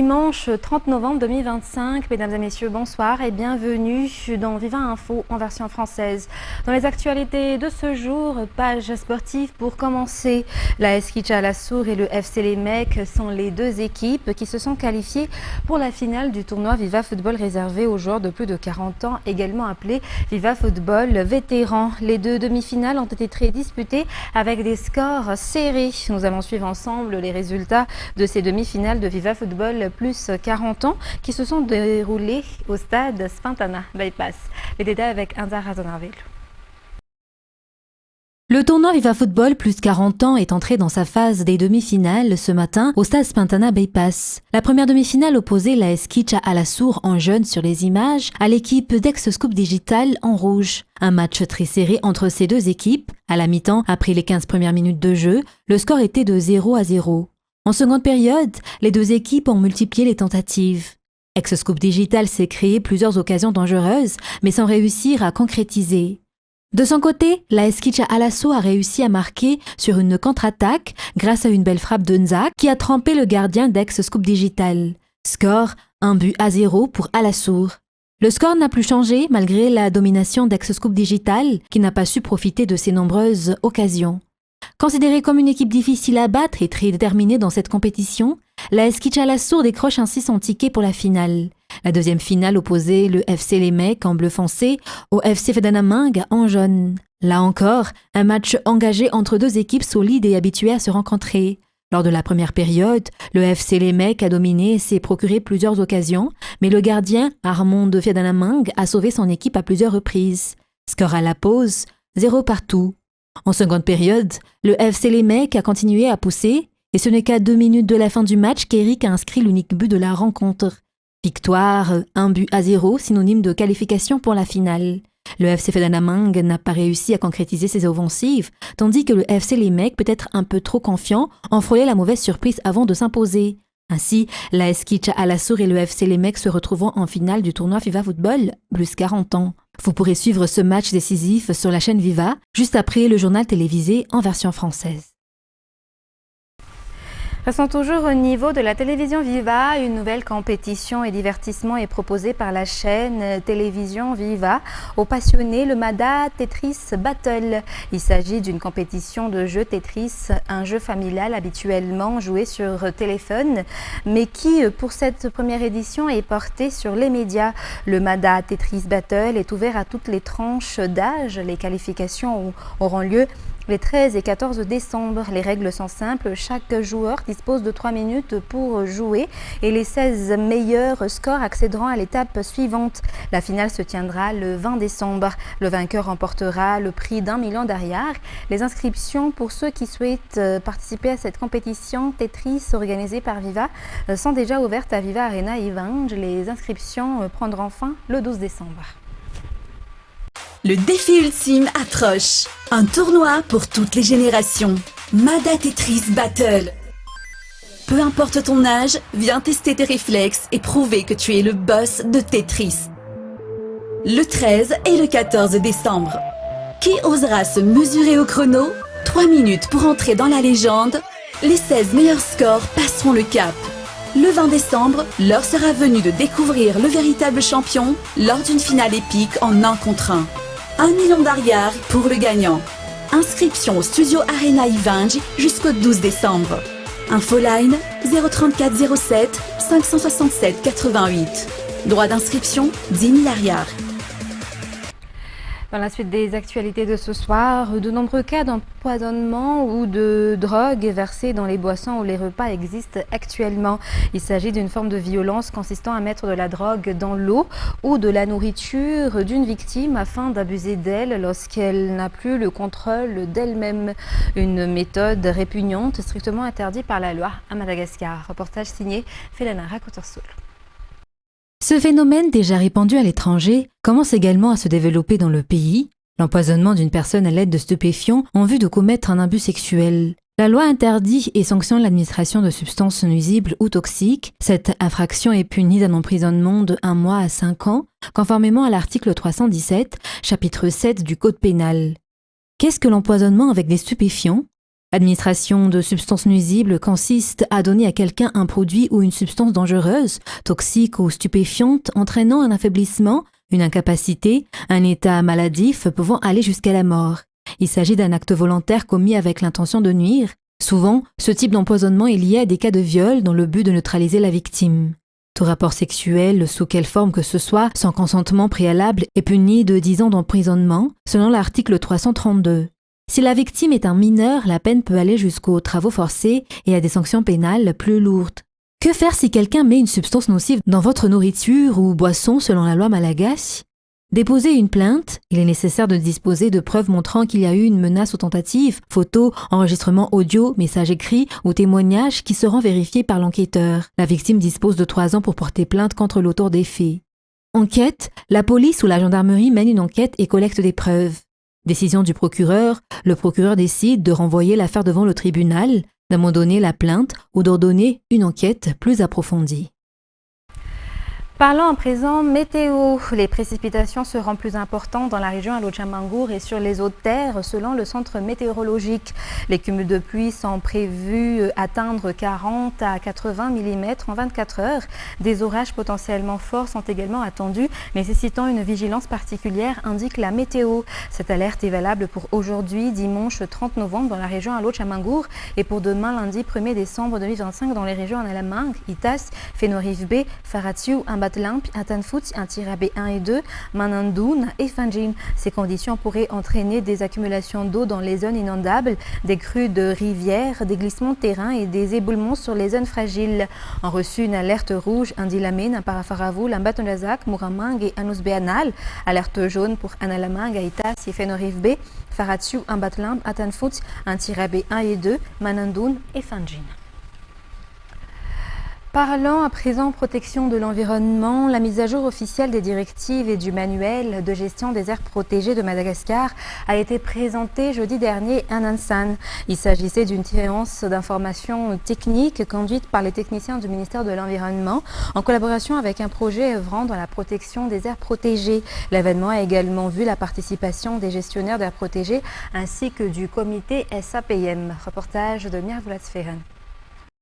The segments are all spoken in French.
dimanche 30 novembre 2025. Mesdames et messieurs, bonsoir et bienvenue dans Viva Info en version française. Dans les actualités de ce jour, page sportive pour commencer. La AS Kitcha Alassour et le FC Les Mecs sont les deux équipes qui se sont qualifiées pour la finale du tournoi Viva Football réservé aux joueurs de plus de 40 ans, également appelé Viva Football Vétéran. Les deux demi-finales ont été très disputées avec des scores serrés. Nous allons suivre ensemble les résultats de ces demi-finales de Viva Football plus 40 ans qui se sont déroulées au stade Spantana Bypass. Les détails avec Anza Razonarville. Le tournoi Viva Football plus 40 ans est entré dans sa phase des demi-finales ce matin au stade Spantana Bypass. La première demi-finale opposait l'AS Kitcha Alassour en jaune sur les images à l'équipe d'Ex-Scoop Digital en rouge. Un match très serré entre ces deux équipes. À la mi-temps, après les 15 premières minutes de jeu, le score était de 0-0. En seconde période, les deux équipes ont multiplié les tentatives. Ex-Scoop Digital s'est créé plusieurs occasions dangereuses, mais sans réussir à concrétiser. De son côté, l'AS Kitcha Alassour a réussi à marquer sur une contre-attaque grâce à une belle frappe de Nza qui a trempé le gardien d'Ex-Scoop Digital. Score 1-0 pour Alassour. Le score n'a plus changé malgré la domination d'Ex-Scoop Digital qui n'a pas su profiter de ses nombreuses occasions. Considérée comme une équipe difficile à battre et très déterminée dans cette compétition, l'AS Kitcha Alassour décroche ainsi son ticket pour la finale. La deuxième finale opposait le FC Les Mecs en bleu foncé au FC Fedanaming en jaune. Là encore, un match engagé entre deux équipes solides et habituées à se rencontrer. Lors de la première période, le FC Les Mecs a dominé et s'est procuré plusieurs occasions, mais le gardien, Armand de Fedanaming, a sauvé son équipe à plusieurs reprises. Score à la pause, 0 partout. En seconde période, le FC Les Mecs a continué à pousser et ce n'est qu'à 2 minutes de la fin du match qu'Eric a inscrit l'unique but de la rencontre. Victoire 1-0, synonyme de qualification pour la finale. Le FC Fedanaming n'a pas réussi à concrétiser ses offensives, tandis que le FC Les Mecs, peut-être un peu trop confiant, en frôlait la mauvaise surprise avant de s'imposer. Ainsi, l'AS Kitcha Alassour et le FC Les Mecs se retrouvent en finale du tournoi Viva Football plus 40 ans. Vous pourrez suivre ce match décisif sur la chaîne Viva, juste après le journal télévisé en version française. Restons toujours au niveau de la télévision Viva. Une nouvelle compétition et divertissement est proposée par la chaîne télévision Viva aux passionnés, le Mada Tetris Battle. Il s'agit d'une compétition de jeu Tetris, un jeu familial habituellement joué sur téléphone, mais qui, pour cette première édition, est porté sur les médias. Le Mada Tetris Battle est ouvert à toutes les tranches d'âge. Les qualifications auront lieu les 13 et 14 décembre. Les règles sont simples. Chaque joueur dispose de 3 minutes pour jouer et les 16 meilleurs scores accéderont à l'étape suivante. La finale se tiendra le 20 décembre. Le vainqueur remportera le prix d'1 million d'ariars. Les inscriptions pour ceux qui souhaitent participer à cette compétition Tetris organisée par Viva sont déjà ouvertes à Viva Arena Ivange. Les inscriptions prendront fin le 12 décembre. Le défi ultime approche. Un tournoi pour toutes les générations. Mada Tetris Battle. Peu importe ton âge, viens tester tes réflexes et prouver que tu es le boss de Tetris. Le 13 et le 14 décembre. Qui osera se mesurer au chrono? 3 minutes pour entrer dans la légende. Les 16 meilleurs scores passeront le cap. Le 20 décembre, l'heure sera venue de découvrir le véritable champion lors d'une finale épique en 1 contre 1. 1 million d'ariars pour le gagnant. Inscription au studio Arena Ivange jusqu'au 12 décembre. Infoline 034 07 567 88. Droit d'inscription 10 000 ariars. Dans la suite des actualités de ce soir, de nombreux cas d'empoisonnement ou de drogue versée dans les boissons ou les repas existent actuellement. Il s'agit d'une forme de violence consistant à mettre de la drogue dans l'eau ou de la nourriture d'une victime afin d'abuser d'elle lorsqu'elle n'a plus le contrôle d'elle-même. Une méthode répugnante, strictement interdite par la loi à Madagascar. Reportage signé Felana Rakotorsoul. Ce phénomène, déjà répandu à l'étranger, commence également à se développer dans le pays. L'empoisonnement d'une personne à l'aide de stupéfiants en vue de commettre un abus sexuel. La loi interdit et sanctionne l'administration de substances nuisibles ou toxiques. Cette infraction est punie d'un emprisonnement de 1 mois à 5 ans, conformément à l'article 317, chapitre 7 du Code pénal. Qu'est-ce que l'empoisonnement avec des stupéfiants ? L'administration de substances nuisibles consiste à donner à quelqu'un un produit ou une substance dangereuse, toxique ou stupéfiante, entraînant un affaiblissement, une incapacité, un état maladif pouvant aller jusqu'à la mort. Il s'agit d'un acte volontaire commis avec l'intention de nuire. Souvent, ce type d'empoisonnement est lié à des cas de viol dans le but de neutraliser la victime. Tout rapport sexuel, sous quelle forme que ce soit, sans consentement préalable, est puni de 10 ans d'emprisonnement, selon l'article 332. Si la victime est un mineur, la peine peut aller jusqu'aux travaux forcés et à des sanctions pénales plus lourdes. Que faire si quelqu'un met une substance nocive dans votre nourriture ou boisson selon la loi malagasy? Déposer une plainte, il est nécessaire de disposer de preuves montrant qu'il y a eu une menace ou tentative, photos, enregistrements audio, messages écrits ou témoignages qui seront vérifiés par l'enquêteur. La victime dispose de 3 ans pour porter plainte contre l'auteur des faits. Enquête, la police ou la gendarmerie mène une enquête et collecte des preuves. Décision du procureur, le procureur décide de renvoyer l'affaire devant le tribunal, d'abandonner la plainte ou d'ordonner une enquête plus approfondie. Parlons à présent météo. Les précipitations seront plus importantes dans la région Alo-Tchamangour et sur les hautes terres selon le centre météorologique. Les cumuls de pluie sont prévus atteindre 40 à 80 mm en 24 heures. Des orages potentiellement forts sont également attendus, nécessitant une vigilance particulière, indique la météo. Cette alerte est valable pour aujourd'hui, dimanche 30 novembre dans la région Alo-Tchamangour et pour demain, lundi 1er décembre 2025 dans les régions Analamang, Itas, Fénorif-B, Faratiu, Ambatlamp, Atanfout, Antirabé 1 et 2, Manandoun et Fanjin. Ces conditions pourraient entraîner des accumulations d'eau dans les zones inondables, des crues de rivières, des glissements de terrain et des éboulements sur les zones fragiles. On reçu une alerte rouge, Indilamine, Parafaravul, Ambatonazak, Muramang et Anusbeanal. Alerte jaune pour Analamang, Itas et Fénorif-B, Faratiu, Ambatlamp, Atanfout, Antirabé 1 et 2, Manandoun et Fanjin. Parlons à présent protection de l'environnement. La mise à jour officielle des directives et du manuel de gestion des aires protégées de Madagascar a été présentée jeudi dernier à Nansan. Il s'agissait d'une séance d'information technique conduite par les techniciens du ministère de l'Environnement en collaboration avec un projet œuvrant dans la protection des aires protégées. L'événement a également vu la participation des gestionnaires d'aires protégées ainsi que du comité SAPM. Reportage de Mirvulat Sferen.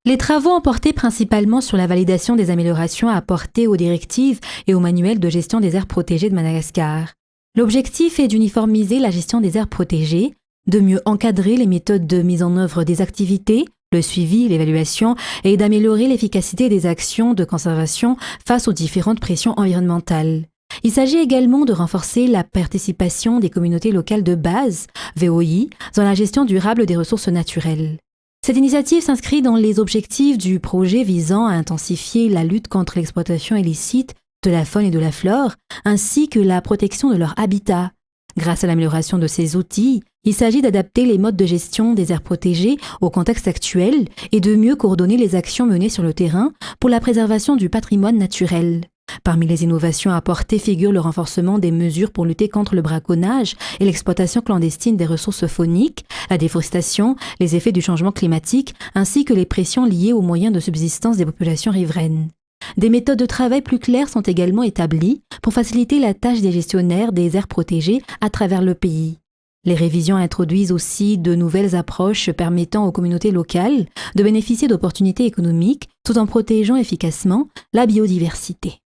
Les travaux ont porté principalement sur la validation des améliorations à apporter aux directives et au manuel de gestion des aires protégées de Madagascar. L'objectif est d'uniformiser la gestion des aires protégées, de mieux encadrer les méthodes de mise en œuvre des activités, le suivi, l'évaluation et d'améliorer l'efficacité des actions de conservation face aux différentes pressions environnementales. Il s'agit également de renforcer la participation des communautés locales de base, VOI, dans la gestion durable des ressources naturelles. Cette initiative s'inscrit dans les objectifs du projet visant à intensifier la lutte contre l'exploitation illicite de la faune et de la flore, ainsi que la protection de leur habitat. Grâce à l'amélioration de ces outils, il s'agit d'adapter les modes de gestion des aires protégées au contexte actuel et de mieux coordonner les actions menées sur le terrain pour la préservation du patrimoine naturel. Parmi les innovations apportées figure le renforcement des mesures pour lutter contre le braconnage et l'exploitation clandestine des ressources fauniques, la déforestation, les effets du changement climatique, ainsi que les pressions liées aux moyens de subsistance des populations riveraines. Des méthodes de travail plus claires sont également établies pour faciliter la tâche des gestionnaires des aires protégées à travers le pays. Les révisions introduisent aussi de nouvelles approches permettant aux communautés locales de bénéficier d'opportunités économiques tout en protégeant efficacement la biodiversité.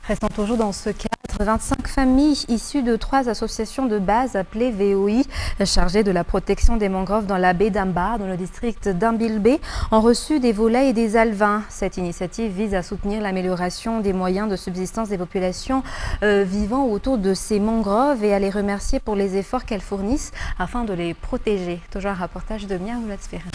Restons toujours dans ce cadre, 25 familles issues de 3 associations de base appelées VOI, chargées de la protection des mangroves dans la baie d'Ambar, dans le district d'Ambilbé, ont reçu des volailles et des alevins. Cette initiative vise à soutenir l'amélioration des moyens de subsistance des populations vivant autour de ces mangroves et à les remercier pour les efforts qu'elles fournissent afin de les protéger. Toujours un reportage de Mirvulat Sferen.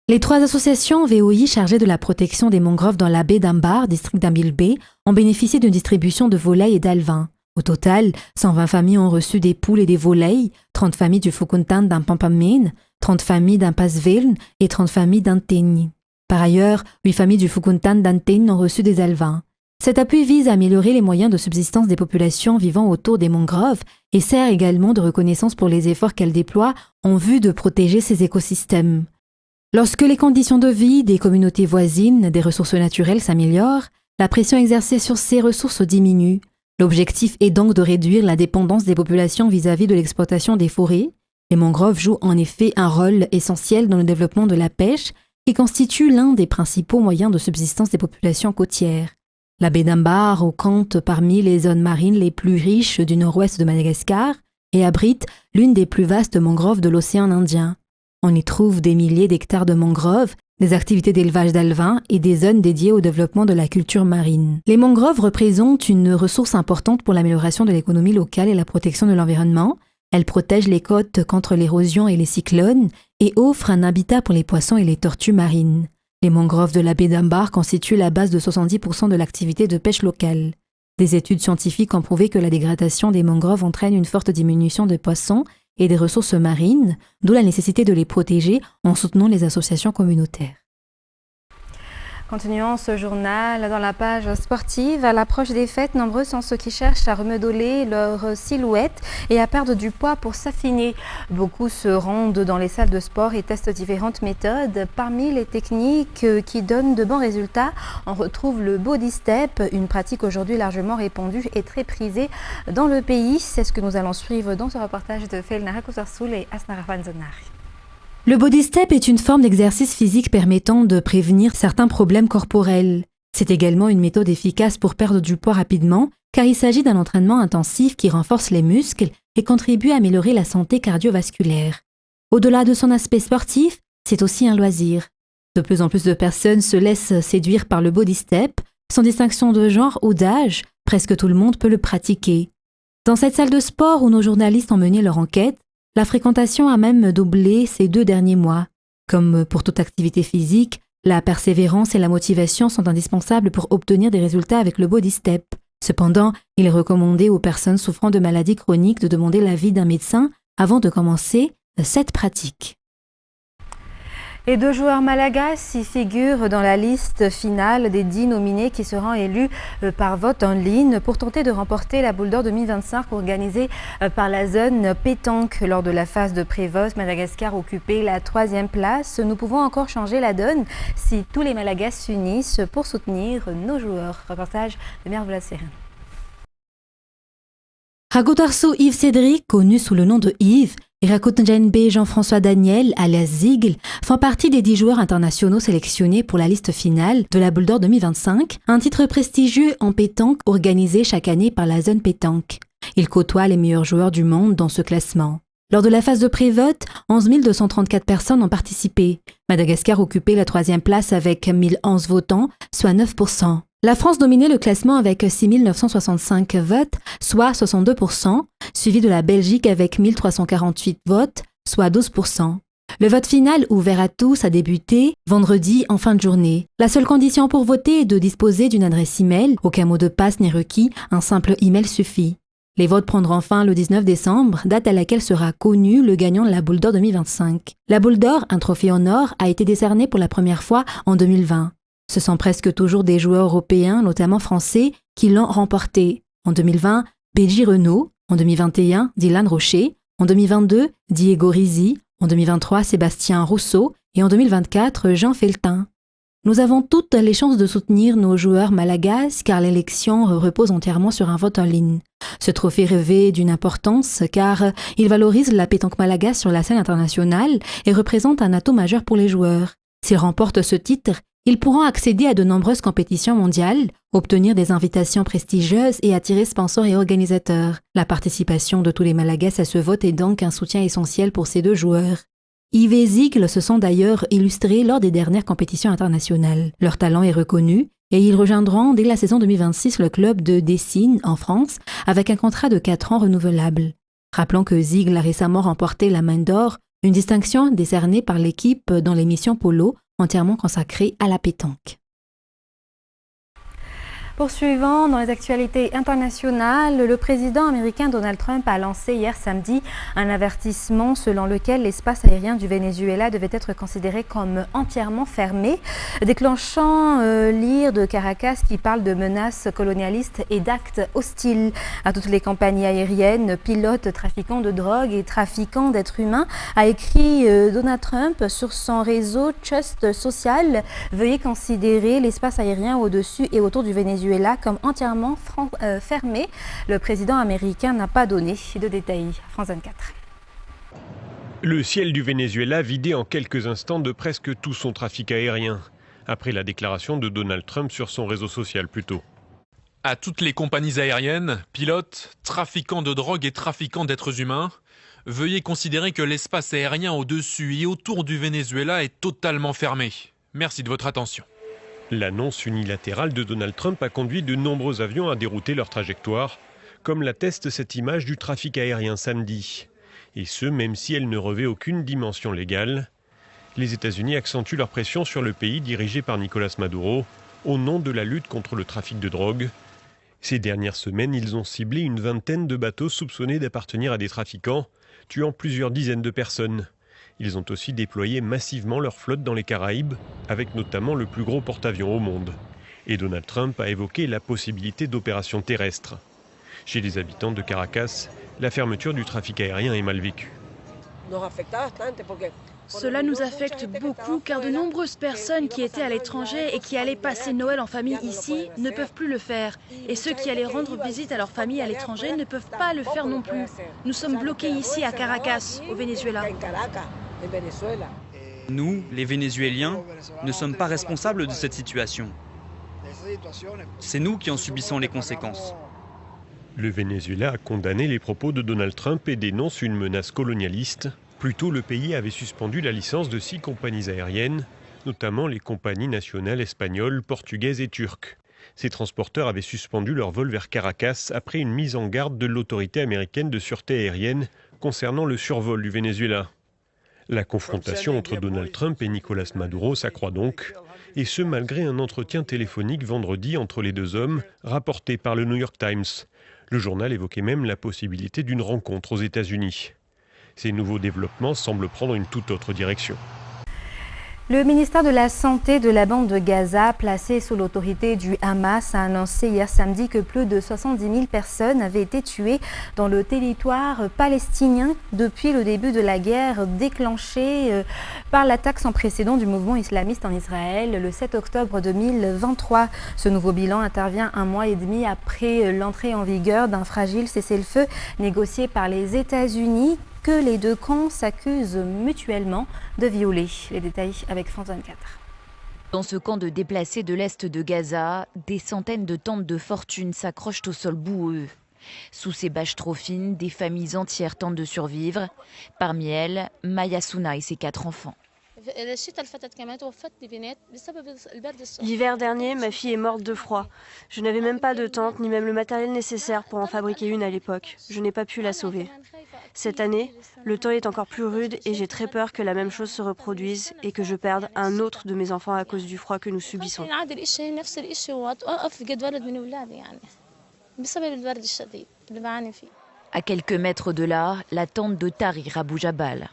Les 3 associations VOI chargées de la protection des mangroves dans la baie d'Ambar, district d'Ambilbé, ont bénéficié d'une distribution de volailles et d'alevins. Au total, 120 familles ont reçu des poules et des volailles, 30 familles du Fukuntan d'un Pampamene, 30 familles d'un Pasveln et 30 familles d'un Teign. Par ailleurs, 8 familles du Fukuntan d'un Teign ont reçu des alevins. Cet appui vise à améliorer les moyens de subsistance des populations vivant autour des mangroves et sert également de reconnaissance pour les efforts qu'elles déploient en vue de protéger ces écosystèmes. Lorsque les conditions de vie des communautés voisines des ressources naturelles s'améliorent, la pression exercée sur ces ressources diminue. L'objectif est donc de réduire la dépendance des populations vis-à-vis de l'exploitation des forêts. Les mangroves jouent en effet un rôle essentiel dans le développement de la pêche, qui constitue l'un des principaux moyens de subsistance des populations côtières. La baie d'Ambaro compte parmi les zones marines les plus riches du nord-ouest de Madagascar et abrite l'une des plus vastes mangroves de l'océan Indien. On y trouve des milliers d'hectares de mangroves, des activités d'élevage d'alevins et des zones dédiées au développement de la culture marine. Les mangroves représentent une ressource importante pour l'amélioration de l'économie locale et la protection de l'environnement. Elles protègent les côtes contre l'érosion et les cyclones et offrent un habitat pour les poissons et les tortues marines. Les mangroves de la baie d'Ambar constituent la base de 70% de l'activité de pêche locale. Des études scientifiques ont prouvé que la dégradation des mangroves entraîne une forte diminution des poissons et des ressources marines, d'où la nécessité de les protéger en soutenant les associations communautaires. Continuons ce journal dans la page sportive. À l'approche des fêtes, nombreux sont ceux qui cherchent à remodeler leur silhouette et à perdre du poids pour s'affiner. Beaucoup se rendent dans les salles de sport et testent différentes méthodes. Parmi les techniques qui donnent de bons résultats, on retrouve le body step, une pratique aujourd'hui largement répandue et très prisée dans le pays. C'est ce que nous allons suivre dans ce reportage de Felnara Kousarsoul et Asnara Fanzonari. Le body step est une forme d'exercice physique permettant de prévenir certains problèmes corporels. C'est également une méthode efficace pour perdre du poids rapidement, car il s'agit d'un entraînement intensif qui renforce les muscles et contribue à améliorer la santé cardiovasculaire. Au-delà de son aspect sportif, c'est aussi un loisir. De plus en plus de personnes se laissent séduire par le body step, sans distinction de genre ou d'âge, presque tout le monde peut le pratiquer. Dans cette salle de sport où nos journalistes ont mené leur enquête, la fréquentation a même doublé ces 2 derniers mois. Comme pour toute activité physique, la persévérance et la motivation sont indispensables pour obtenir des résultats avec le body step. Cependant, il est recommandé aux personnes souffrant de maladies chroniques de demander l'avis d'un médecin avant de commencer cette pratique. Les 2 joueurs malagasy y figurent dans la liste finale des 10 nominés qui seront élus par vote en ligne pour tenter de remporter la Boule d'Or 2025 organisée par la zone pétanque. Lors de la phase de pré-vote, Madagascar occupait la 3e place. Nous pouvons encore changer la donne si tous les Malagasy s'unissent pour soutenir nos joueurs. Reportage de Mervoula Seren. Rakotarso Yves Cédric, connu sous le nom de Yves, et Rakotnjanbe Jean-François Daniel, alias Zigle, font partie des 10 joueurs internationaux sélectionnés pour la liste finale de la Boule d'Or 2025, un titre prestigieux en pétanque organisé chaque année par la zone pétanque. Ils côtoient les meilleurs joueurs du monde dans ce classement. Lors de la phase de pré-vote, 11 234 personnes ont participé. Madagascar occupait la 3e place avec 1011 votants, soit 9%. La France dominait le classement avec 6 965 votes, soit 62%, suivi de la Belgique avec 1 348 votes, soit 12%. Le vote final, ouvert à tous, a débuté vendredi en fin de journée. La seule condition pour voter est de disposer d'une adresse e-mail. Aucun mot de passe n'est requis, un simple email suffit. Les votes prendront fin le 19 décembre, date à laquelle sera connu le gagnant de la Boule d'Or 2025. La Boule d'Or, un trophée en or, a été décerné pour la première fois en 2020. Ce sont presque toujours des joueurs européens, notamment français, qui l'ont remporté. En 2020, Béji Renaud. En 2021, Dylan Rocher. En 2022, Diego Rizzi. En 2023, Sébastien Rousseau. Et en 2024, Jean Feltin. Nous avons toutes les chances de soutenir nos joueurs malagasy car l'élection repose entièrement sur un vote en ligne. Ce trophée revêt d'une importance car il valorise la pétanque malagasy sur la scène internationale et représente un atout majeur pour les joueurs. S'ils remportent ce titre, ils pourront accéder à de nombreuses compétitions mondiales, obtenir des invitations prestigieuses et attirer sponsors et organisateurs. La participation de tous les Malagasy à ce vote est donc un soutien essentiel pour ces 2 joueurs. Yves et Zigle se sont d'ailleurs illustrés lors des dernières compétitions internationales. Leur talent est reconnu et ils rejoindront dès la saison 2026 le club de Dessine en France avec un contrat de 4 ans renouvelable. Rappelons que Zigle a récemment remporté la Main d'Or, une distinction décernée par l'équipe dans l'émission Polo, entièrement consacrée à la pétanque. Poursuivant dans les actualités internationales, le président américain Donald Trump a lancé hier samedi un avertissement selon lequel l'espace aérien du Venezuela devait être considéré comme entièrement fermé, déclenchant l'ire de Caracas qui parle de menaces colonialistes et d'actes hostiles à toutes les compagnies aériennes, pilotes, trafiquants de drogue et trafiquants d'êtres humains, a écrit Donald Trump sur son réseau Trust Social. Veuillez considérer l'espace aérien au-dessus et autour du Venezuela Venezuela comme entièrement fermée. Le président américain n'a pas donné de détails. France 24. Le ciel du Venezuela vidé en quelques instants de presque tout son trafic aérien, après la déclaration de Donald Trump sur son réseau social plus tôt. À toutes les compagnies aériennes, pilotes, trafiquants de drogue et trafiquants d'êtres humains, veuillez considérer que l'espace aérien au-dessus et autour du Venezuela est totalement fermé. Merci de votre attention. L'annonce unilatérale de Donald Trump a conduit de nombreux avions à dérouter leur trajectoire, comme l'atteste cette image du trafic aérien samedi. Et ce, même si elle ne revêt aucune dimension légale. Les États-Unis accentuent leur pression sur le pays dirigé par Nicolás Maduro, au nom de la lutte contre le trafic de drogue. Ces dernières semaines, ils ont ciblé une vingtaine de bateaux soupçonnés d'appartenir à des trafiquants, tuant plusieurs dizaines de personnes. Ils ont aussi déployé massivement leur flotte dans les Caraïbes, avec notamment le plus gros porte-avions au monde. Et Donald Trump a évoqué la possibilité d'opérations terrestres. Chez les habitants de Caracas, la fermeture du trafic aérien est mal vécue. Cela nous affecte beaucoup car de nombreuses personnes qui étaient à l'étranger et qui allaient passer Noël en famille ici ne peuvent plus le faire. Et ceux qui allaient rendre visite à leur famille à l'étranger ne peuvent pas le faire non plus. Nous sommes bloqués ici à Caracas, au Venezuela. Nous, les Vénézuéliens, ne sommes pas responsables de cette situation. C'est nous qui en subissons les conséquences. Le Venezuela a condamné les propos de Donald Trump et dénonce une menace colonialiste. Plus tôt, le pays avait suspendu la licence de 6 compagnies aériennes, notamment les compagnies nationales espagnoles, portugaises et turques. Ces transporteurs avaient suspendu leur vol vers Caracas après une mise en garde de l'autorité américaine de sûreté aérienne concernant le survol du Venezuela. La confrontation entre Donald Trump et Nicolás Maduro s'accroît donc, et ce malgré un entretien téléphonique vendredi entre les deux hommes, rapporté par le New York Times. Le journal évoquait même la possibilité d'une rencontre aux États-Unis. Ces nouveaux développements semblent prendre une toute autre direction. Le ministère de la Santé de la bande de Gaza, placé sous l'autorité du Hamas, a annoncé hier samedi que plus de 70 000 personnes avaient été tuées dans le territoire palestinien depuis le début de la guerre déclenchée par l'attaque sans précédent du mouvement islamiste en Israël le 7 octobre 2023. Ce nouveau bilan intervient un mois et demi après l'entrée en vigueur d'un fragile cessez-le-feu négocié par les États-Unis, que les deux camps s'accusent mutuellement de violer. Les détails avec France 24. Dans ce camp de déplacés de l'Est de Gaza, des centaines de tentes de fortune s'accrochent au sol boueux. Sous ces bâches trop fines, des familles entières tentent de survivre. Parmi elles, Maya Souna et ses 4 enfants. L'hiver dernier, ma fille est morte de froid. Je n'avais même pas de tente, ni même le matériel nécessaire pour en fabriquer une à l'époque. Je n'ai pas pu la sauver. Cette année, le temps est encore plus rude et j'ai très peur que la même chose se reproduise et que je perde un autre de mes enfants à cause du froid que nous subissons. À quelques mètres de là, la tente de Tahrir Abou Jabal.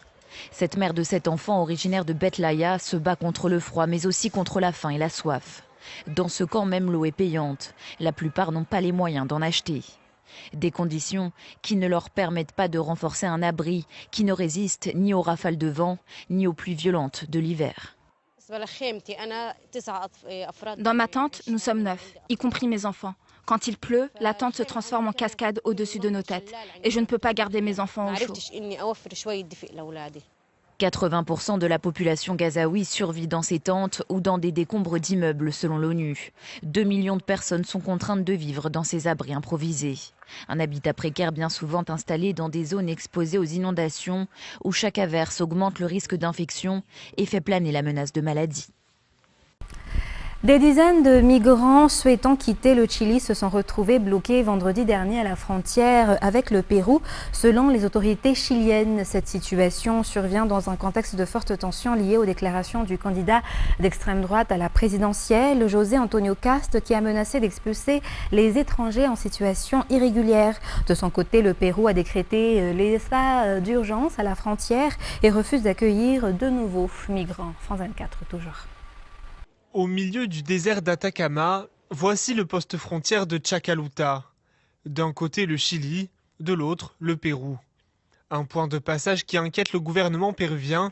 Cette mère de 7 enfants originaire de Bethlaya se bat contre le froid, mais aussi contre la faim et la soif. Dans ce camp, même l'eau est payante. La plupart n'ont pas les moyens d'en acheter. Des conditions qui ne leur permettent pas de renforcer un abri qui ne résiste ni aux rafales de vent, ni aux pluies violentes de l'hiver. Dans ma tente, nous sommes 9, y compris mes enfants. Quand il pleut, la tente se transforme en cascade au-dessus de nos têtes. Et je ne peux pas garder mes enfants au chaud. 80% de la population gazaoui survit dans ces tentes ou dans des décombres d'immeubles selon l'ONU. 2 millions de personnes sont contraintes de vivre dans ces abris improvisés. Un habitat précaire bien souvent installé dans des zones exposées aux inondations où chaque averse augmente le risque d'infection et fait planer la menace de maladie. Des dizaines de migrants souhaitant quitter le Chili se sont retrouvés bloqués vendredi dernier à la frontière avec le Pérou. Selon les autorités chiliennes, cette situation survient dans un contexte de forte tension liée aux déclarations du candidat d'extrême droite à la présidentielle, José Antonio Cast, qui a menacé d'expulser les étrangers en situation irrégulière. De son côté, le Pérou a décrété l'état d'urgence à la frontière et refuse d'accueillir de nouveaux migrants. France 24 toujours. Au milieu du désert d'Atacama, voici le poste frontière de Chacaluta. D'un côté le Chili, de l'autre le Pérou. Un point de passage qui inquiète le gouvernement péruvien.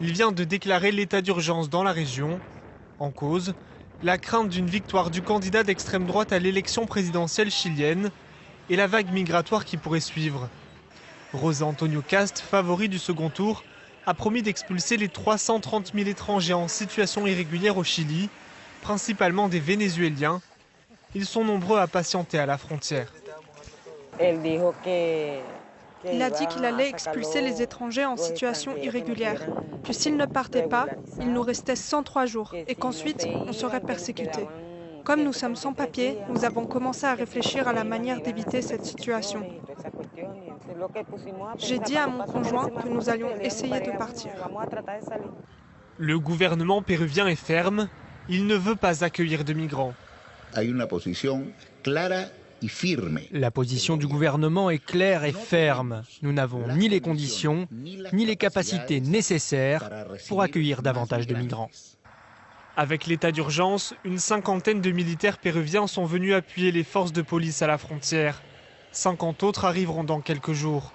Il vient de déclarer l'état d'urgence dans la région. En cause, la crainte d'une victoire du candidat d'extrême droite à l'élection présidentielle chilienne et la vague migratoire qui pourrait suivre. José Antonio Kast, favori du second tour, a promis d'expulser les 330 000 étrangers en situation irrégulière au Chili, principalement des Vénézuéliens. Ils sont nombreux à patienter à la frontière. Il a dit qu'il allait expulser les étrangers en situation irrégulière, que s'ils ne partaient pas, il nous restait 103 jours et qu'ensuite on serait persécutés. Comme nous sommes sans papier, nous avons commencé à réfléchir à la manière d'éviter cette situation. J'ai dit à mon conjoint que nous allions essayer de partir. Le gouvernement péruvien est ferme, il ne veut pas accueillir de migrants. La position du gouvernement est claire et ferme. Nous n'avons ni les conditions, ni les capacités nécessaires pour accueillir davantage de migrants. Avec l'état d'urgence, une cinquantaine de militaires péruviens sont venus appuyer les forces de police à la frontière. 50 autres arriveront dans quelques jours.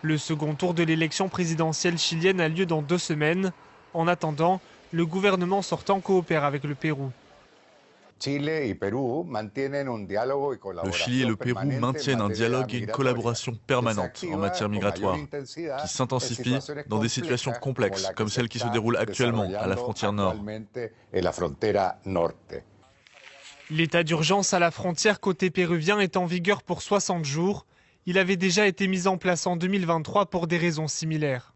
Le second tour de l'élection présidentielle chilienne a lieu dans 2 semaines. En attendant, le gouvernement sortant coopère avec le Pérou. Le Chili et le Pérou maintiennent un dialogue et une collaboration permanente en matière migratoire, qui s'intensifie dans des situations complexes comme celle qui se déroule actuellement à la frontière nord. L'état d'urgence à la frontière côté péruvien est en vigueur pour 60 jours. Il avait déjà été mis en place en 2023 pour des raisons similaires.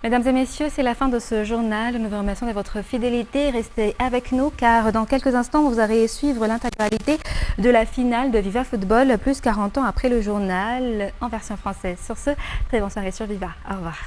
Mesdames et messieurs, c'est la fin de ce journal. Nous vous remercions de votre fidélité. Restez avec nous car dans quelques instants, vous allez suivre l'intégralité de la finale de Viva Football, plus 40 ans après le journal en version française. Sur ce, très bonne soirée sur Viva. Au revoir.